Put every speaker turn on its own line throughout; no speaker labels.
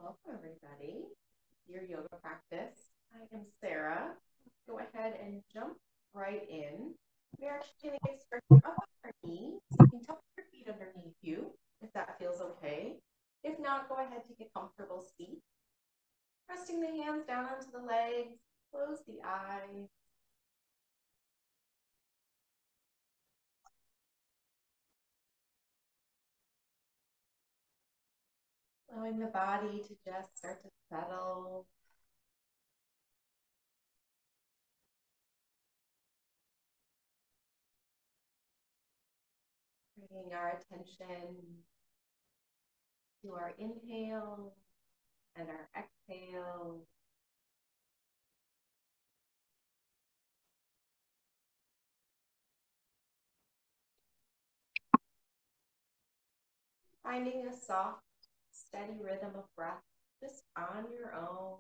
Welcome, everybody, to your yoga practice. I am Sara. Go ahead and jump right in. We're actually going to get started up on our knees. You can tuck your feet underneath you if that feels okay. If not, go ahead, take a comfortable seat. Resting the hands down onto the legs, close the eyes. Allowing the body to just start to settle. Bringing our attention to our inhale and our exhale. Finding a soft, steady rhythm of breath just on your own.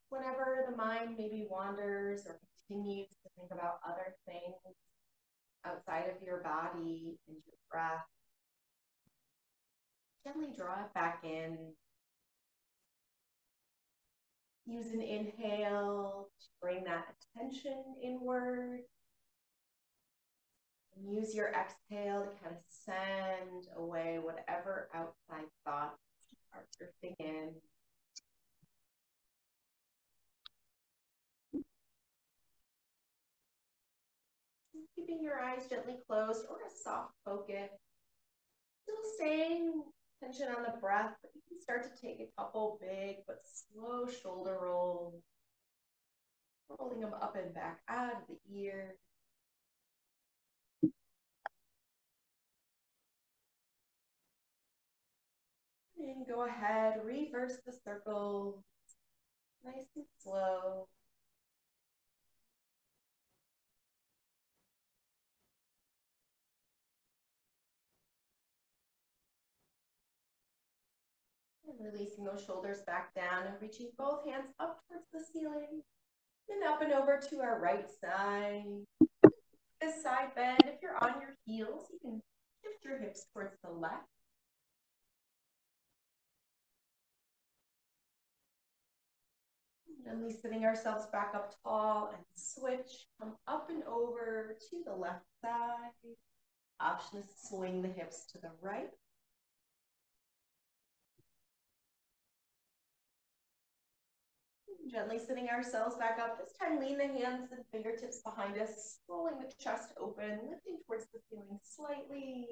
Whenever the mind maybe wanders or continues to think about other things outside of your body and your breath, gently draw it back in. Use an inhale to bring that attention inward. And use your exhale to kind of send away whatever outside thoughts are drifting in. Keeping your eyes gently closed or a soft focus. Still staying tension on the breath, but you can start to take a couple big but slow shoulder rolls, rolling them up and back out of the ear. And go ahead, reverse the circle, nice and slow. And releasing those shoulders back down and reaching both hands up towards the ceiling. Then up and over to our right side. This side bend, if you're on your heels, you can shift your hips towards the left. Gently sitting ourselves back up tall and switch, come up and over to the left side. Option is to swing the hips to the right. Gently sitting ourselves back up. This time, lean the hands and fingertips behind us, rolling the chest open, lifting towards the ceiling slightly.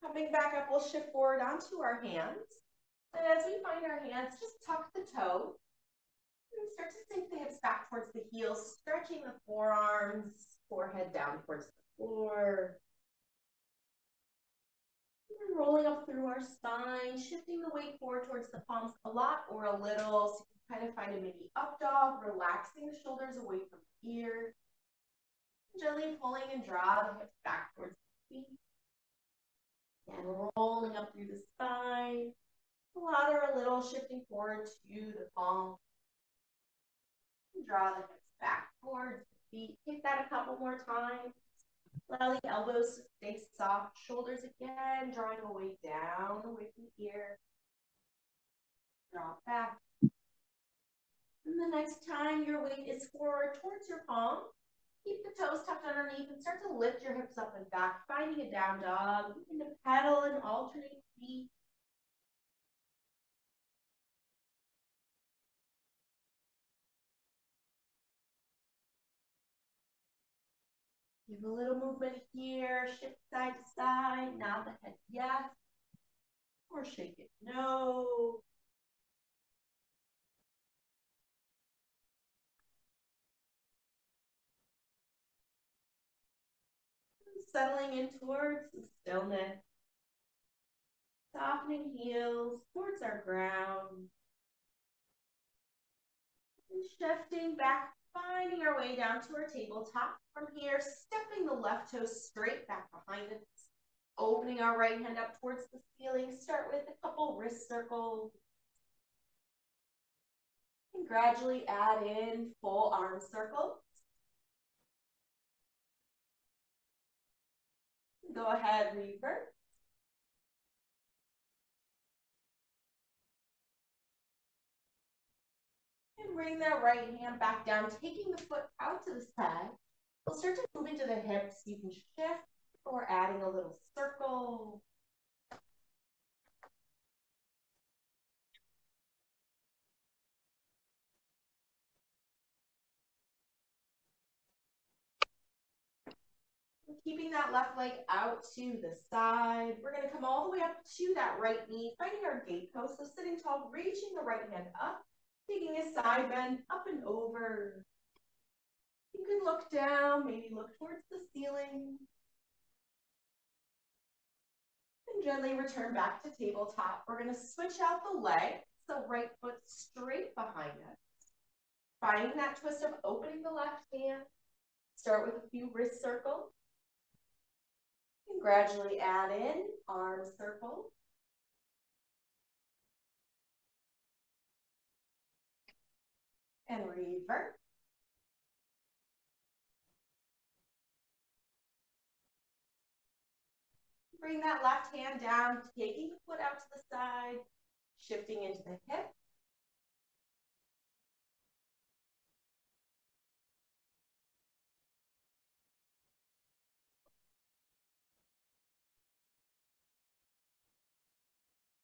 Coming back up, we'll shift forward onto our hands. And as we find our hands, just tuck the toe. And start to sink the hips back towards the heels, stretching the forearms, forehead down towards the floor. And rolling up through our spine, shifting the weight forward towards the palms a lot or a little. So you can kind of find a mini up dog, relaxing the shoulders away from the ear. Gently pulling and draw the hips back towards the feet. And rolling up through the spine. A lot or a little, shifting forward to the palm. Draw the hips back towards the feet. Take that a couple more times. Allow the elbows to stay soft. Shoulders again, drawing away down, away from the ear. Draw back. And the next time your weight is forward towards your palm, keep the toes tucked underneath and start to lift your hips up and back, finding a down dog. You can pedal and alternate feet. Give a little movement here, shift side to side, nod the head yes, or shake it no. Settling in towards the stillness, softening heels towards our ground, and shifting back Finding our way down to our tabletop. From here, stepping the left toe straight back behind us. Opening our right hand up towards the ceiling. Start with a couple wrist circles. And gradually add in full arm circles. Go ahead, revert. And bring that right hand back down, taking the foot out to the side. We'll start to move into the hips. You can shift or adding a little circle. Keeping that left leg out to the side. We're going to come all the way up to that right knee, finding our gate post. So sitting tall, reaching the right hand up, taking a side bend up and over. You can look down, maybe look towards the ceiling. And gently return back to tabletop. We're going to switch out the leg. So right foot straight behind us. Finding that twist of opening the left hand. Start with a few wrist circles. And gradually add in arm circles. And revert. Bring that left hand down, taking the foot out to the side, shifting into the hip.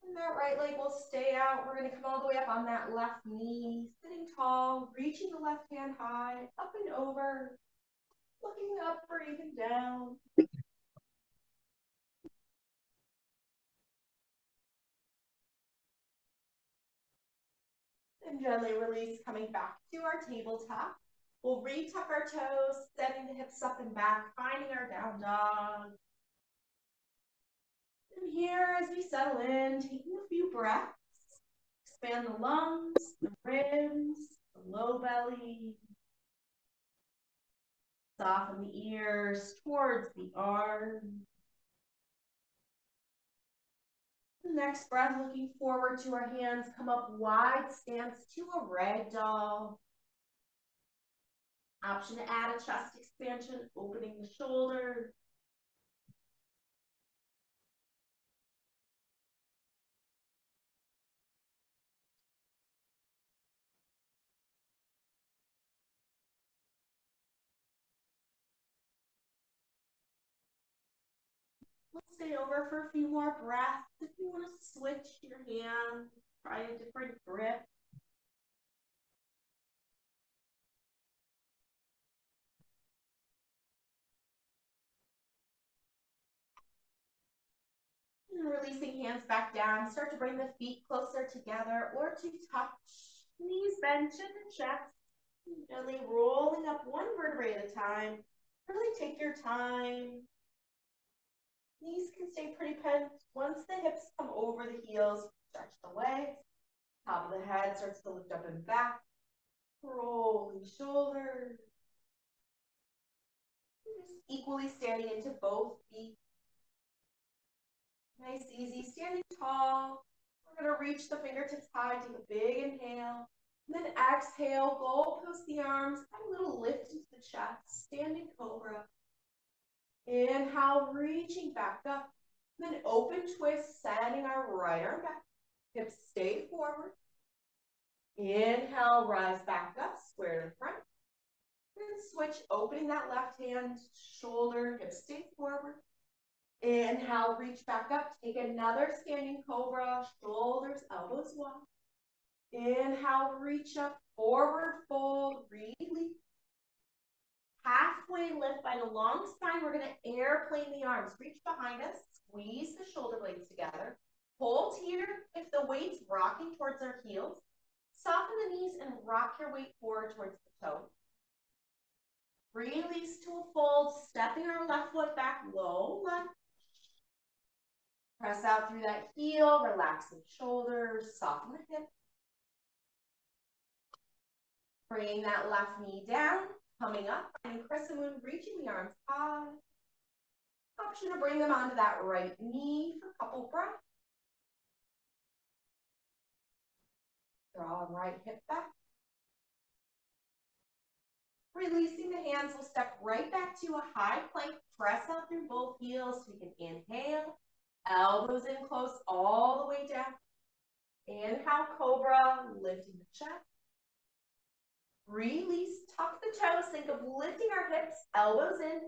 And that right leg will stay out. We're going to come all the way up on that left knee, sitting tall, reaching the left hand high, up and over, looking up or even down. And gently release, coming back to our tabletop. We'll retuck our toes, setting the hips up and back, finding our down dog. And here, as we settle in, taking a few breaths, expand the lungs, the ribs, the low belly. Soften the ears towards the arms. The next breath, looking forward to our hands, come up wide stance to a rag doll. Option to add a chest expansion, opening the shoulders. Let's stay over for a few more breaths. If you want to switch your hands, try a different grip. And releasing hands back down, start to bring the feet closer together or to touch. Knees bend, chin to chest. Gently rolling up one vertebrae at a time. Really take your time. Knees can stay pretty bent. Once the hips come over the heels, stretch the legs. Top of the head starts to lift up and back. Rolling shoulders. Just equally standing into both feet. Nice, easy, standing tall. We're going to reach the fingertips high, take a big inhale. And then exhale, goal post the arms, have a little lift into the chest, standing cobra. Inhale, reaching back up. And then open twist, sending our right arm back. Hips stay forward. Inhale, rise back up, square to the front. Then switch, opening that left hand, shoulder, hips stay forward. Inhale, reach back up, take another standing cobra, shoulders, elbows wide. Inhale, reach up, forward fold, release. Halfway lift by the long spine. We're going to airplane the arms. Reach behind us, squeeze the shoulder blades together. Hold here. If the weight's rocking towards our heels, soften the knees and rock your weight forward towards the toe. Release to a fold, stepping our left foot back, low left. Press out through that heel, relax the shoulders, soften the hips. Bringing that left knee down, coming up, and crescent moon, reaching the arms high. Option to bring them onto that right knee for a couple breaths. Draw right hip back. Releasing the hands, we'll step right back to a high plank. Press up through both heels. We can inhale, elbows in close all the way down. Inhale, cobra, lifting the chest. Release, tuck the toes. Think of lifting our hips, elbows in.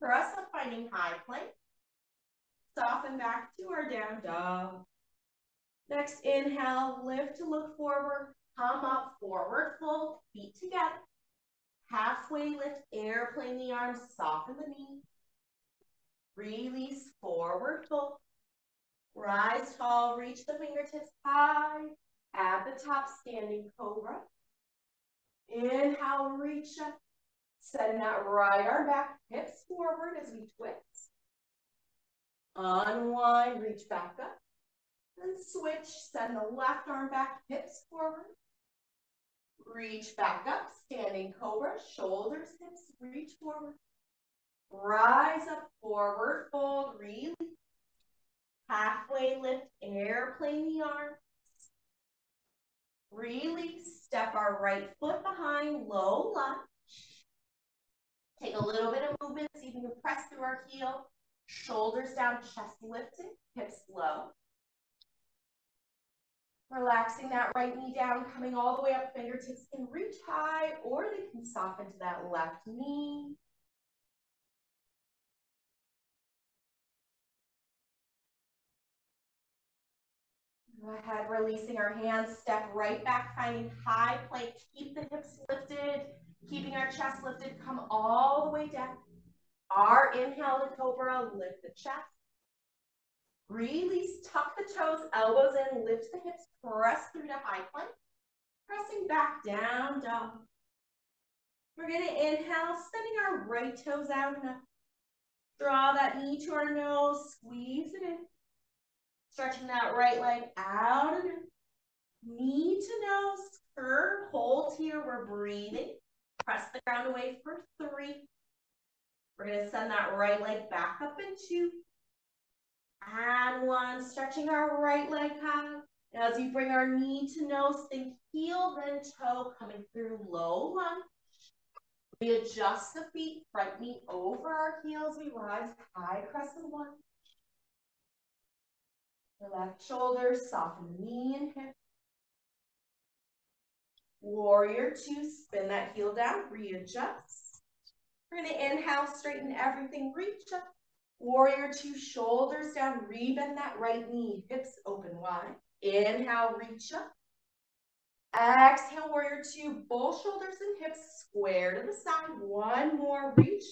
Press up, finding high plank. Soften back to our down dog. Next, inhale, lift to look forward. Come up, forward fold, feet together. Halfway lift, airplane the arms, soften the knee. Release, forward fold. Rise tall, reach the fingertips high. At the top, standing cobra. Inhale, reach up. Send that right arm back, hips forward as we twist. Unwind, reach back up. Then switch, send the left arm back, hips forward. Reach back up, standing cobra, shoulders, hips, reach forward. Rise up, forward fold, release. Halfway lift, airplane the arms. Release, step our right foot behind, low lunge. Take a little bit of movement, see if you can press through our heel. Shoulders down, chest lifted, hips low. Relaxing that right knee down, coming all the way up, fingertips can reach high, or they can soften to that left knee. Go ahead, releasing our hands, step right back, finding high plank. Keep the hips lifted, keeping our chest lifted, come all the way down. Our inhale to cobra, lift the chest. Release, tuck the toes, elbows in, lift the hips, press through to high plank. Pressing back down, dog. We're going to inhale, sending our right toes out and up. Draw that knee to our nose, squeeze it in. Stretching that right leg out and in. Knee to nose, curve, hold here, we're breathing. Press the ground away for 3. We're going to send that right leg back up in 2. And 1, stretching our right leg high. As we bring our knee to nose, think heel, then toe, coming through low lunge. We adjust the feet, front knee over our heels. We rise high crescent lunge. The left shoulder, soften the knee and hip. Warrior 2, spin that heel down, readjust. We're going to inhale, straighten everything, reach up. Warrior 2, shoulders down, rebend that right knee, hips open wide. Inhale, reach up. Exhale, warrior 2, both shoulders and hips square to the side. 1 more, reach.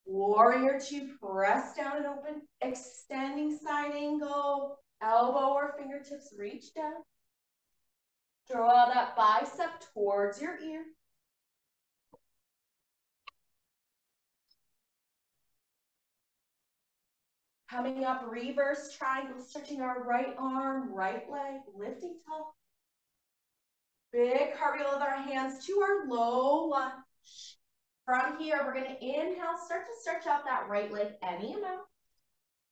Warrior 2, press down and open, extending side angle, elbow or fingertips reach down. Draw that bicep towards your ear. Coming up, reverse triangle, stretching our right arm, right leg, lifting tall. Big cartwheel with our hands to our low lunge. From here, we're going to inhale, start to stretch out that right leg any amount.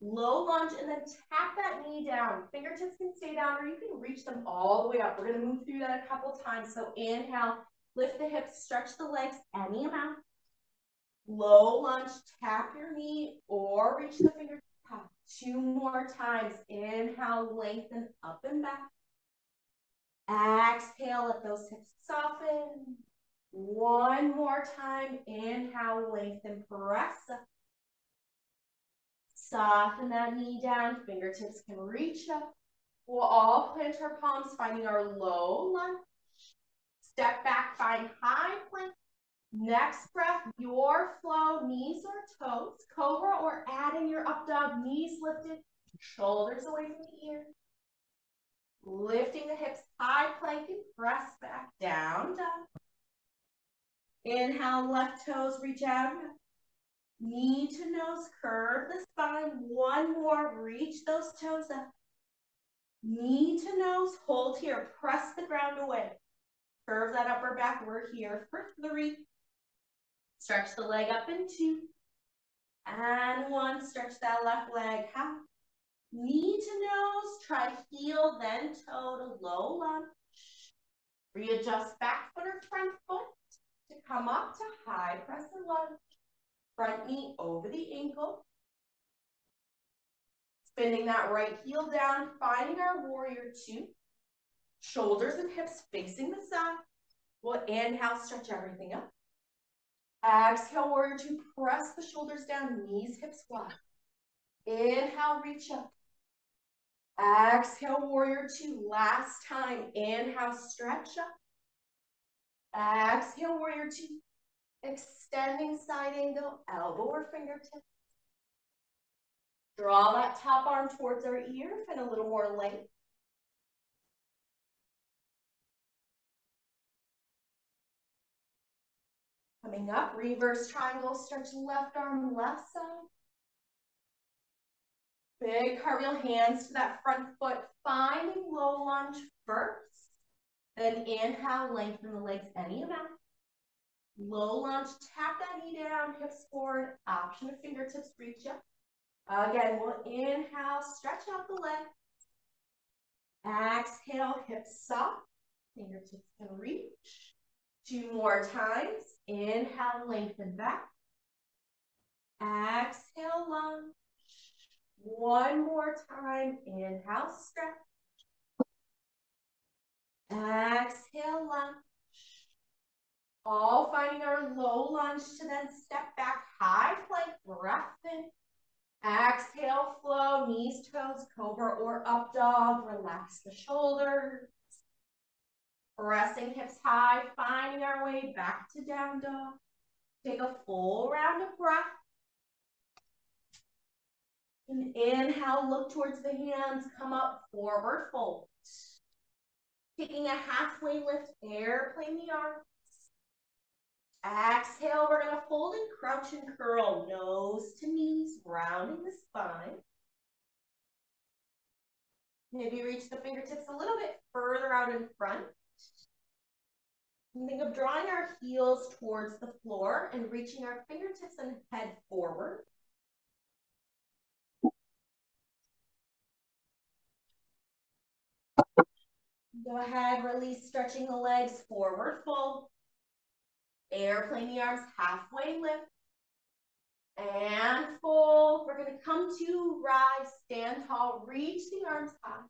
Low lunge, and then tap that knee down. Fingertips can stay down, or you can reach them all the way up. We're going to move through that a couple times. So inhale, lift the hips, stretch the legs any amount. Low lunge, tap your knee, or reach the fingertips up. 2 more times. Inhale, lengthen up and back. Exhale, let those hips soften. 1 more time. Inhale, lengthen, press up. Soften that knee down. Fingertips can reach up. We'll all plant our palms, finding our low lunge. Step back, find high plank. Next breath, your flow, knees or toes. Cobra or add in your up dog, knees lifted, shoulders away from the ear. Lifting the hips, high plank, and press back, down, dog. Inhale, left toes, reach out. Knee to nose, curve the spine. 1 more, reach those toes up. Knee to nose, hold here, press the ground away. Curve that upper back. We're here for 3. Stretch the leg up in 2. And 1. Stretch that left leg half. Knee to nose. Try heel, then toe to low lunge. Readjust back foot or front foot to come up to high press and lunge. Front knee over the ankle. Spinning that right heel down, finding our warrior 2. Shoulders and hips facing the side. We'll inhale, stretch everything up. Exhale, warrior 2, press the shoulders down, knees, hips wide. Inhale, reach up. Exhale, warrior 2, last time. Inhale, stretch up. Exhale, warrior 2. Extending side angle, elbow or fingertip. Draw that top arm towards our ear, find a little more length. Coming up, reverse triangle, stretch left arm, left side. Big cartwheel, hands to that front foot, finding low lunge first. Then inhale, lengthen the legs any amount. Low lunge, tap that knee down, hips forward, option of fingertips reach up. Again, we'll inhale, stretch out the leg. Exhale, hips soft, fingertips can reach. 2 more times. Inhale, lengthen back. Exhale, lunge. 1 more time. Inhale, stretch. Exhale, lunge. All finding our low lunge to then step back, high plank, breath in. Exhale, flow, knees, toes, cobra or up dog. Relax the shoulders. Pressing hips high, finding our way back to down dog. Take a full round of breath. And inhale, look towards the hands, come up, forward fold. Taking a halfway lift, airplane the arms. Exhale, we're gonna fold and crouch and curl, nose to knees, rounding the spine. Maybe reach the fingertips a little bit further out in front. And think of drawing our heels towards the floor and reaching our fingertips and head forward. Go ahead, release, stretching the legs, forward fold. Airplane the arms, halfway lift. And fold. We're going to come to rise, stand tall, reach the arms high.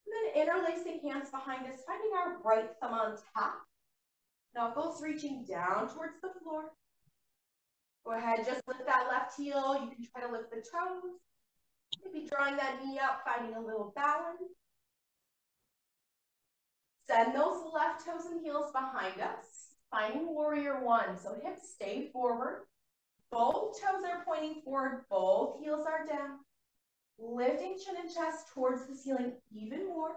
And then interlacing hands behind us, finding our right thumb on top. Knuckles reaching down towards the floor. Go ahead, just lift that left heel. You can try to lift the toes. Maybe drawing that knee up, finding a little balance. Send those left toes and heels behind us. Finding warrior 1. So hips stay forward. Both toes are pointing forward. Both heels are down. Lifting chin and chest towards the ceiling even more.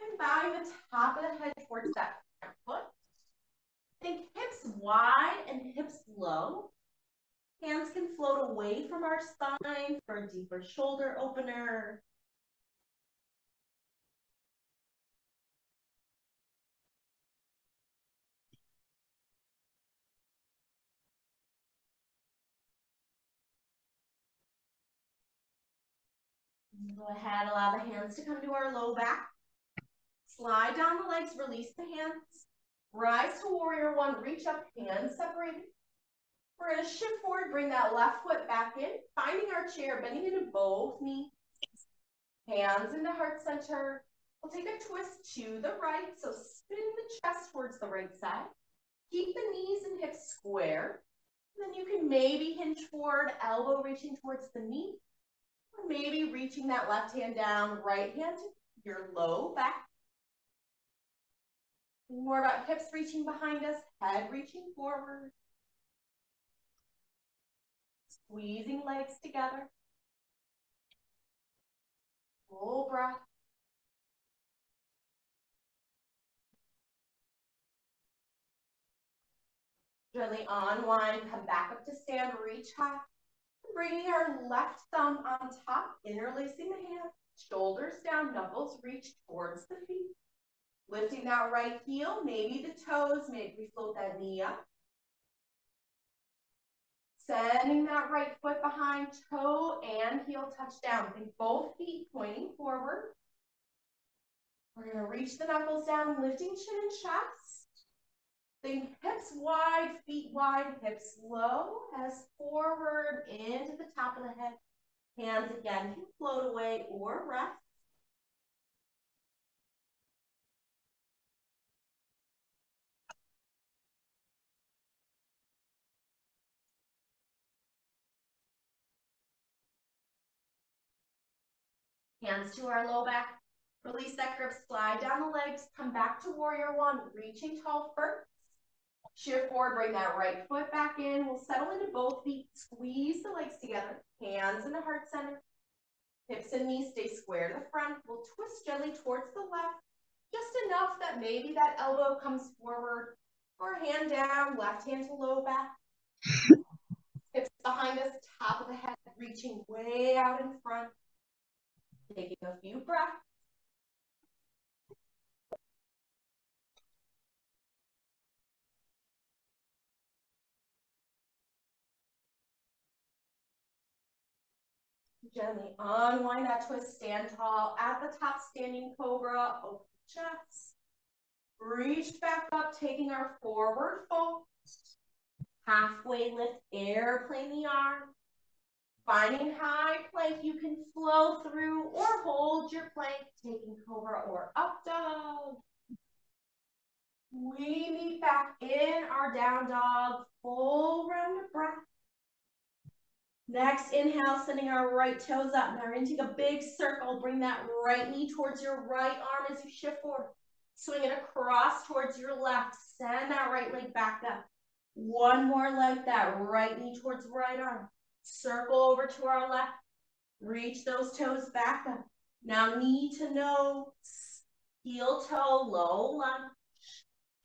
And bowing the top of the head towards that front foot. Think hips wide and hips low. Hands can float away from our spine for a deeper shoulder opener. Go ahead, allow the hands to come to our low back. Slide down the legs, release the hands. Rise to warrior 1, reach up, hands separated. We're going to shift forward, bring that left foot back in, finding our chair, bending into both knees. Hands into heart center. We'll take a twist to the right, so spin the chest towards the right side. Keep the knees and hips square. And then you can maybe hinge forward, elbow reaching towards the knee. Or maybe reaching that left hand down, right hand to your low back. More about hips reaching behind us, head reaching forward. Squeezing legs together. Full breath. Gently unwind, come back up to stand, reach high. Bringing our left thumb on top, interlacing the hands, shoulders down, knuckles reach towards the feet. Lifting that right heel, maybe the toes, maybe we float that knee up. Sending that right foot behind, toe and heel touch down. Think both feet pointing forward. We're going to reach the knuckles down, lifting chin and chest. Think hips wide, feet wide, hips low as forward into the top of the head. Hands again can float away or rest. Hands to our low back. Release that grip, slide down the legs, come back to warrior one, reaching tall first. Shift forward, bring that right foot back in. We'll settle into both feet, squeeze the legs together, hands in the heart center. Hips and knees stay square to the front. We'll twist gently towards the left, just enough that maybe that elbow comes forward, or hand down, left hand to low back. Hips behind us, top of the head, reaching way out in front. Taking a few breaths. Gently unwind that twist, stand tall. At the top, standing cobra, open chest. Reach back up, taking our forward fold. Halfway lift, airplane the arm. Finding high plank, you can flow through or hold your plank, taking cobra or up dog. We meet back in our down dog, full round of breath. Next, inhale, sending our right toes up. Now we're going to take a big circle. Bring that right knee towards your right arm as you shift forward. Swing it across towards your left. Send that right leg back up. One more like that. Right knee towards right arm. Circle over to our left. Reach those toes back up. Now knee to nose. Heel toe, low lunge.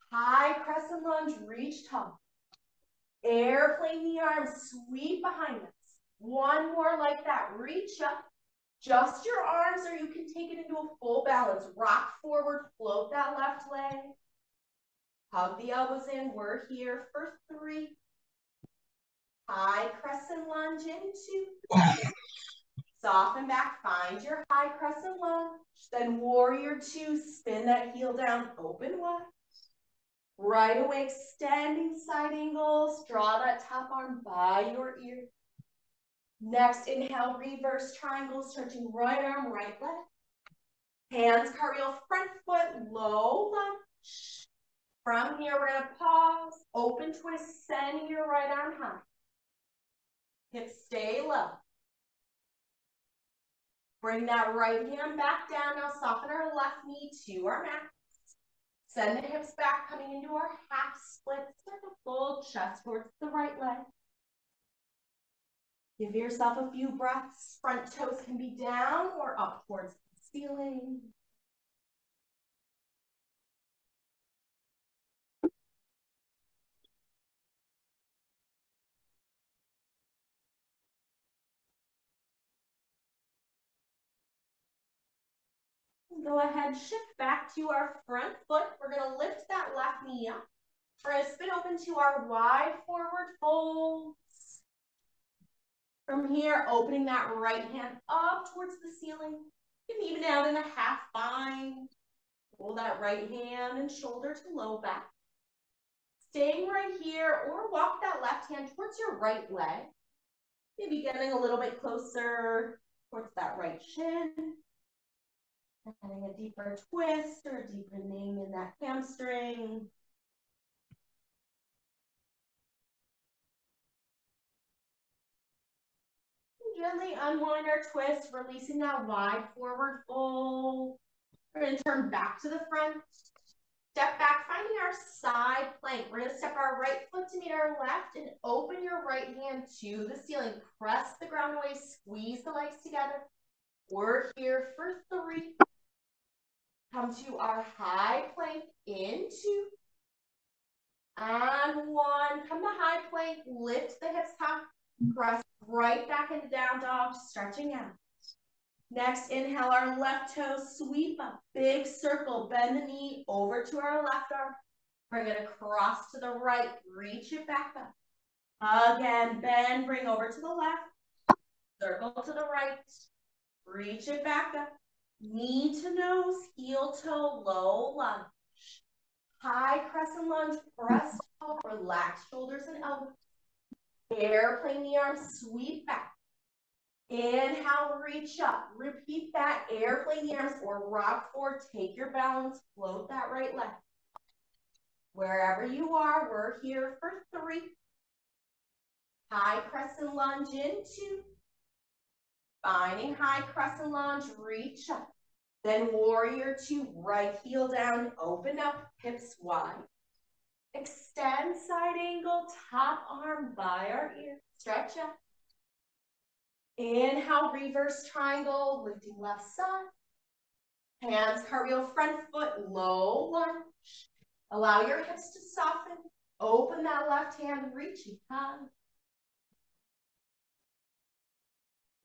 High crescent lunge, reach tall. Airplane the arms, sweep behind us. One more like that, reach up. Just your arms, or you can take it into a full balance. Rock forward, float that left leg. Hug the elbows in, we're here for 3. High crescent lunge into. Soften back, find your high crescent lunge. Then warrior 2, spin that heel down, open wide. Right away, extending side angles. Draw that top arm by your ear. Next, inhale, reverse triangle, stretching right arm, right leg. Hands cartwheel, front foot, low lunge. From here, we're going to pause, open twist, sending your right arm high. Hips stay low. Bring that right hand back down. Now soften our left knee to our mat. Send the hips back, coming into our half split. Start to fold chest towards the right leg. Give yourself a few breaths. Front toes can be down or up towards the ceiling. Go ahead, shift back to our front foot. We're going to lift that left knee up. We're going to spin open to our wide forward folds. From here, opening that right hand up towards the ceiling. You can even out in a half bind. Pull that right hand and shoulder to low back. Staying right here, or walk that left hand towards your right leg. Maybe getting a little bit closer towards that right shin. Adding a deeper twist or deepening in that hamstring. Gently unwind our twist, releasing that wide forward fold. We're going to turn back to the front. Step back, finding our side plank. We're going to step our right foot to meet our left and open your right hand to the ceiling. Press the ground away, squeeze the legs together. We're here for 3. Come to our high plank, into, and 1. Come to high plank, lift the hips high. Press right back into down dog, stretching out. Next, inhale our left toe, sweep a big circle, bend the knee over to our left arm. Bring it across to the right, reach it back up. Again, bend, bring over to the left, circle to the right, reach it back up. Knee to nose, heel toe, low lunge. High crescent lunge, press toe, relax shoulders and elbows. Airplane the arms, sweep back. Inhale, reach up. Repeat that, airplane the arms or rock forward. Take your balance, float that right leg. Wherever you are, we're here for 3. High crescent lunge in 2. Finding high crescent lunge, reach up. Then warrior 2, right heel down, open up, hips wide. Extend side angle, top arm by our ear. Stretch up. Inhale, reverse triangle, lifting left side. Hands cartwheel front foot, low lunge. Allow your hips to soften. Open that left hand, reaching high.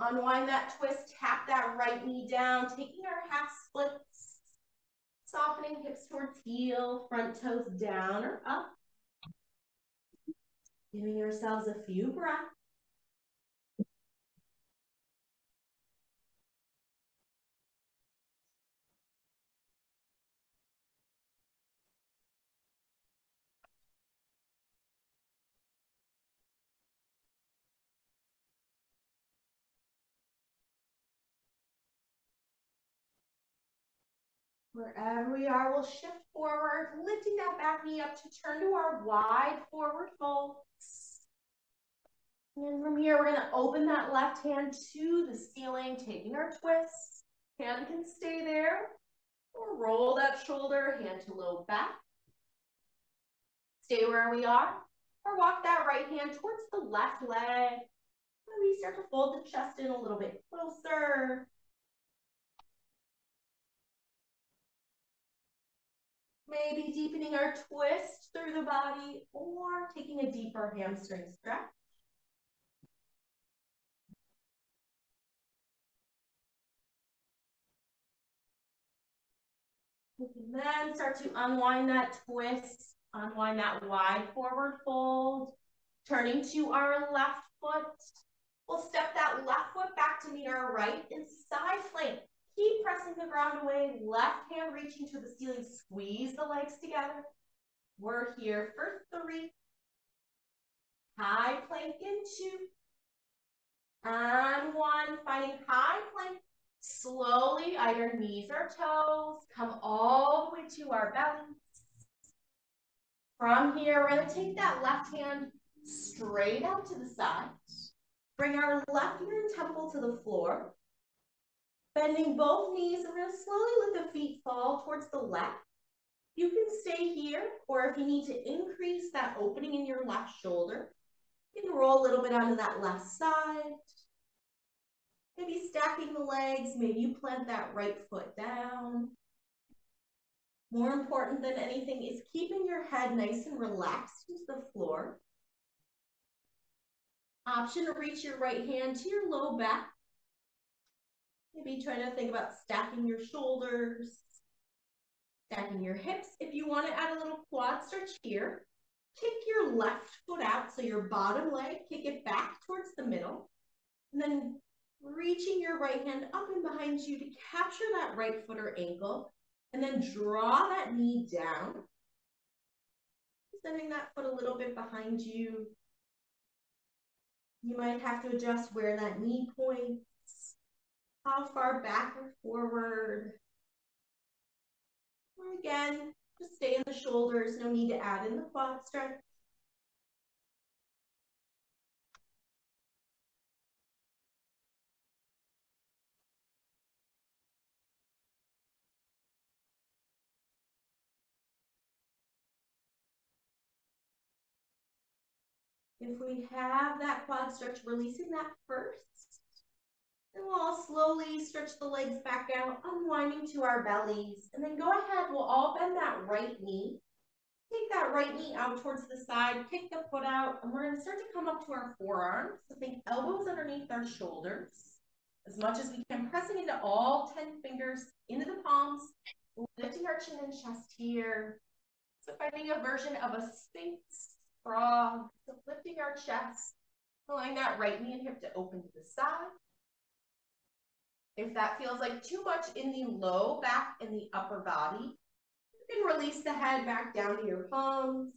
Unwind that twist, tap that right knee down, taking our half splits. Softening hips towards heel, front toes down or up. Giving yourselves a few breaths. Wherever we are, we'll shift forward, lifting that back knee up to turn to our wide forward fold. And from here, we're going to open that left hand to the ceiling, taking our twist. Hand can stay there, or roll that shoulder, hand to low back. Stay where we are, or walk that right hand towards the left leg. And we start to fold the chest in a little bit closer. Maybe deepening our twist through the body or taking a deeper hamstring stretch. We can then start to unwind that twist, unwind that wide forward fold, turning to our left foot. We'll step that left foot back to meet our right in side plank. Keep pressing the ground away, left hand reaching to the ceiling, squeeze the legs together. We're here for 3. High plank in 2. And 1, finding high plank. Slowly, either knees or toes, come all the way to our belly. From here, we're going to take that left hand straight out to the side. Bring our left ear and temple to the floor. Bending both knees, we're going to slowly let the feet fall towards the left. You can stay here, or if you need to increase that opening in your left shoulder, you can roll a little bit onto that left side. Maybe stacking the legs, maybe you plant that right foot down. More important than anything is keeping your head nice and relaxed into the floor. Option to reach your right hand to your low back. Maybe try to think about stacking your shoulders, stacking your hips. If you want to add a little quad stretch here, kick your left foot out, so your bottom leg, kick it back towards the middle, and then reaching your right hand up and behind you to capture that right foot or ankle, and then draw that knee down, sending that foot a little bit behind you. You might have to adjust where that knee points, how far back or forward. Or again, just stay in the shoulders, no need to add in the quad stretch. If we have that quad stretch, releasing that first, then we'll all slowly stretch the legs back out, unwinding to our bellies. And then go ahead, we'll all bend that right knee. Take that right knee out towards the side, kick the foot out, and we're going to start to come up to our forearms. So think elbows underneath our shoulders. as much as we can, pressing into all 10 fingers into the palms, lifting our chin and chest here. So finding a version of a Sphinx frog, so lifting our chest, allowing that right knee and hip to open to the side. If that feels like too much in the low back and the upper body, you can release the head back down to your palms.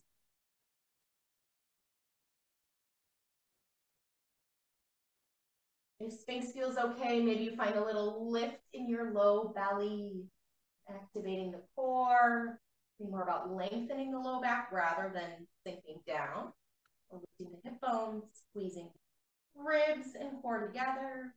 If Sphinx feels okay, maybe you find a little lift in your low belly, activating the core, being more about lengthening the low back rather than sinking down. Or lifting the hip bones, squeezing ribs and core together.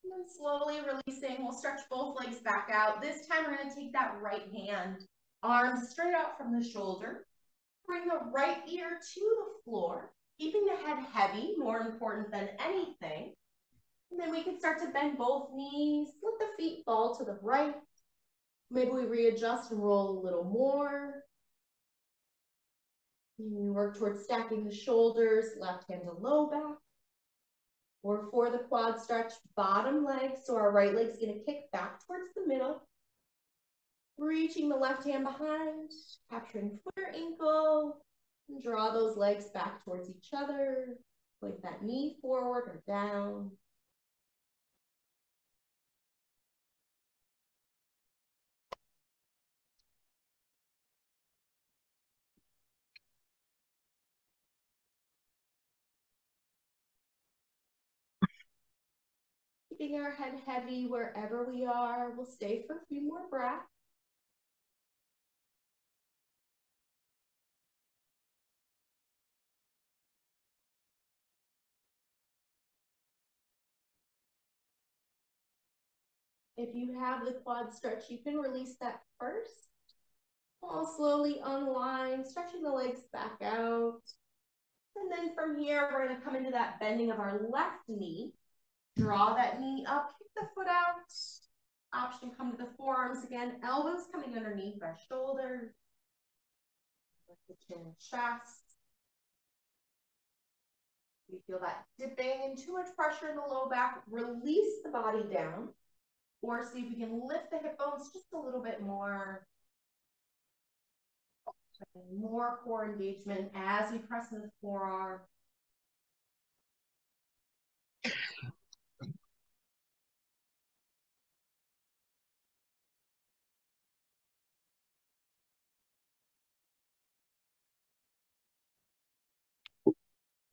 And then slowly releasing, we'll stretch both legs back out. This time we're gonna take that right hand, arms straight out from the shoulder. Bring the right ear to the floor, keeping the head heavy, more important than anything. And then we can start to bend both knees, let the feet fall to the right. Maybe we readjust and roll a little more. We work towards stacking the shoulders, left hand to low back. Or for the quad stretch, bottom leg. So our right leg's gonna kick back towards the middle. Reaching the left hand behind, capturing foot or ankle. And draw those legs back towards each other. Like that knee forward or down. Keeping our head heavy wherever we are. We'll stay for a few more breaths. If you have the quad stretch, you can release that first. I'll slowly unwind, stretching the legs back out. And then from here, we're going to come into that bending of our left knee. Draw that knee up, kick the foot out. Option, come to the forearms again. Elbows coming underneath our shoulders. Lift the chin and chest. You feel that dipping and too much pressure in the low back, release the body down. Or see if we can lift the hip bones just a little bit more. More core engagement as we press in the forearm.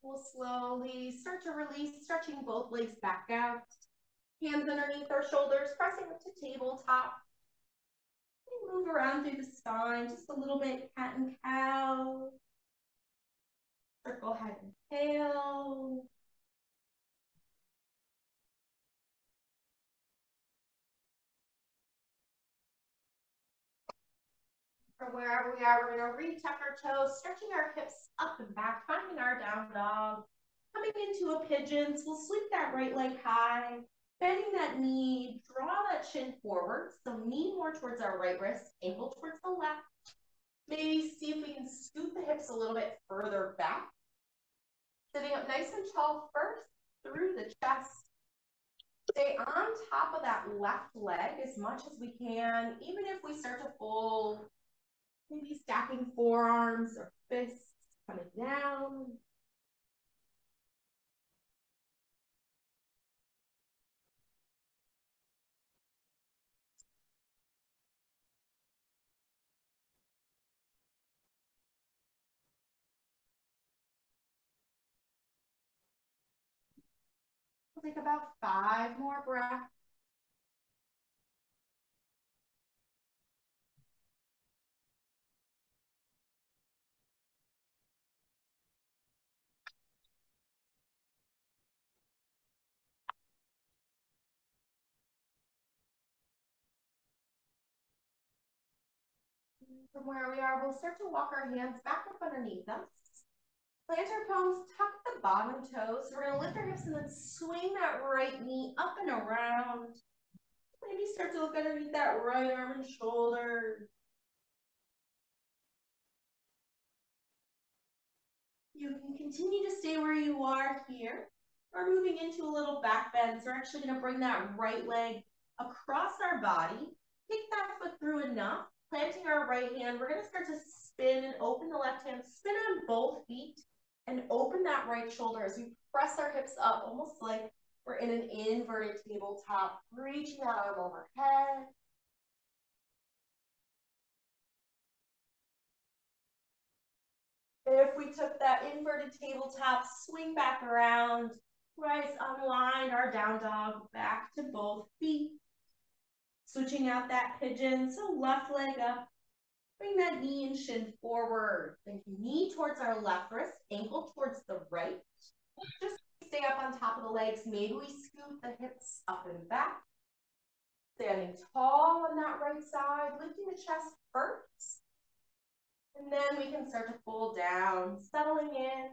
We'll slowly start to release, stretching both legs back out. Hands underneath our shoulders, pressing up to tabletop. Move around through the spine just a little bit, cat and cow. Circle head and tail. From wherever we are, we're going to re-tuck our toes, stretching our hips up and back, finding our down dog. Coming into a pigeon, so we'll sweep that right leg high, bending that knee, draw that chin forward. So knee more towards our right wrist, ankle towards the left. Maybe see if we can scoot the hips a little bit further back. Sitting up nice and tall first, through the chest. Stay on top of that left leg as much as we can, even if we start to fold, maybe stacking forearms or fists coming down. We'll take about 5 more breaths. From where we are, we'll start to walk our hands back up underneath us. Plant our palms, tuck the bottom toes. So we're going to lift our hips and then swing that right knee up and around. Maybe start to look underneath that right arm and shoulder. You can continue to stay where you are here. We're moving into a little back bend. So we're actually going to bring that right leg across our body. Kick that foot through enough. Planting our right hand, we're going to start to spin and open the left hand. Spin on both feet and open that right shoulder as we press our hips up, almost like we're in an inverted tabletop, reaching that arm overhead. If we took that inverted tabletop, swing back around, rise, unwind our down dog back to both feet. Switching out that pigeon, so left leg up. Bring that knee and shin forward. Thinking knee towards our left wrist, ankle towards the right. Just stay up on top of the legs. Maybe we scoot the hips up and back. Standing tall on that right side, lifting the chest first. And then we can start to fold down, settling in.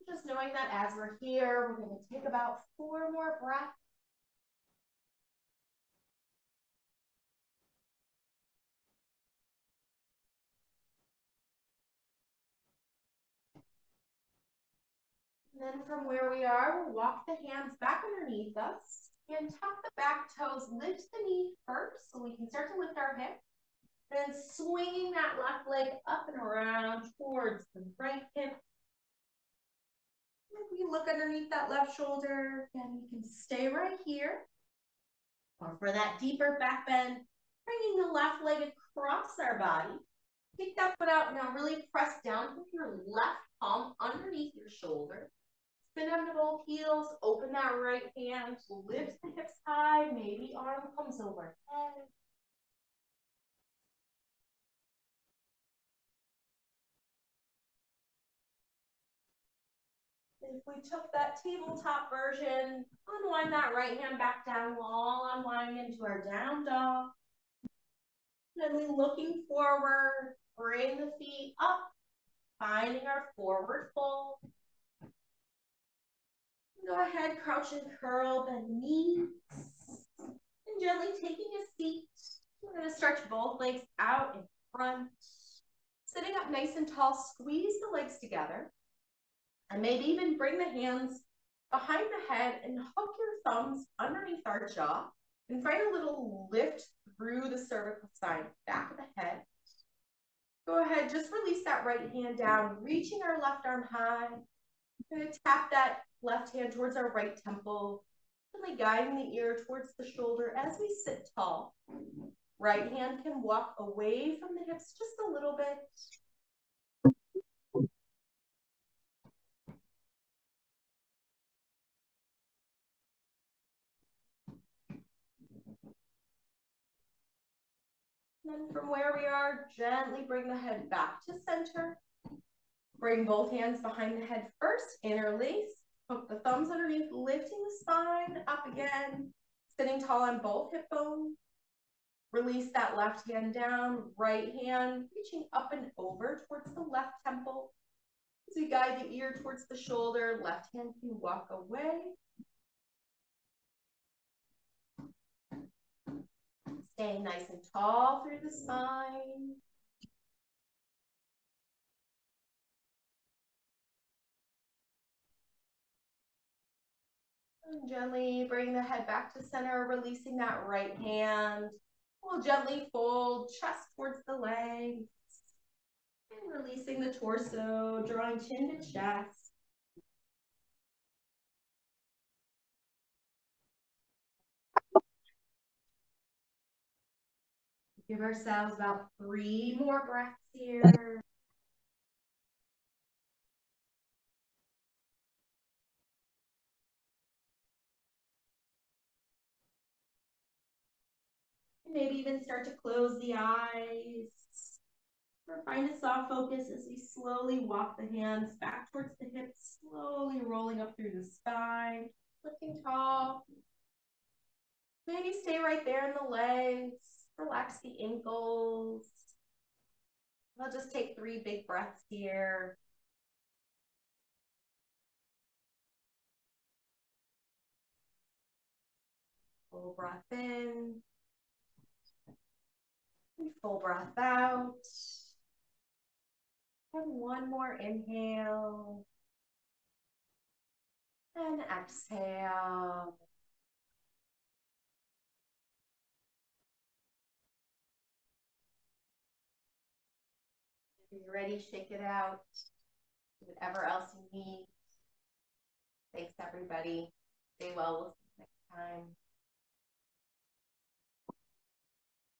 Just knowing that as we're here, we're going to take about 4 more breaths. And then from where we are, we'll walk the hands back underneath us and tuck the back toes, lift the knee first so we can start to lift our hip. Then swinging that left leg up and around towards the right hip. If we look underneath that left shoulder, again, we can stay right here. Or for that deeper back bend, bringing the left leg across our body. Kick that foot out. Now really press down with your left palm underneath your shoulder. Spin onto both heels. Open that right hand. Lift the hips high. Maybe arm comes overhead. If we took that tabletop version, unwind that right hand back down while unwinding into our down dog. Gently looking forward, bring the feet up, finding our forward fold. Go ahead, crouch and curl, bend knees, and gently taking a seat. We're going to stretch both legs out in front. Sitting up nice and tall, squeeze the legs together. And maybe even bring the hands behind the head and hook your thumbs underneath our jaw and find a little lift through the cervical spine, back of the head. Go ahead, just release that right hand down, reaching our left arm high. We're going to tap that left hand towards our right temple, gently guiding the ear towards the shoulder as we sit tall. Right hand can walk away from the hips just a little bit. Then from where we are, gently bring the head back to center. Bring both hands behind the head first, interlace. Hook the thumbs underneath, lifting the spine up again. Sitting tall on both hip bones. Release that left hand down, right hand reaching up and over towards the left temple. As we guide the ear towards the shoulder, left hand can walk away. Staying nice and tall through the spine. And gently bring the head back to center, releasing that right hand. We'll gently fold chest towards the legs. And releasing the torso, drawing chin to chest. Give ourselves about 3 more breaths here. Maybe even start to close the eyes. Or find a soft focus as we slowly walk the hands back towards the hips, slowly rolling up through the spine, lifting tall. Maybe stay right there in the legs. Relax the ankles. I'll just take 3 big breaths here. Full breath in. And full breath out. And one more inhale. And exhale. If you're ready, shake it out. Do whatever else you need. Thanks, everybody. Stay well. We'll see you next time.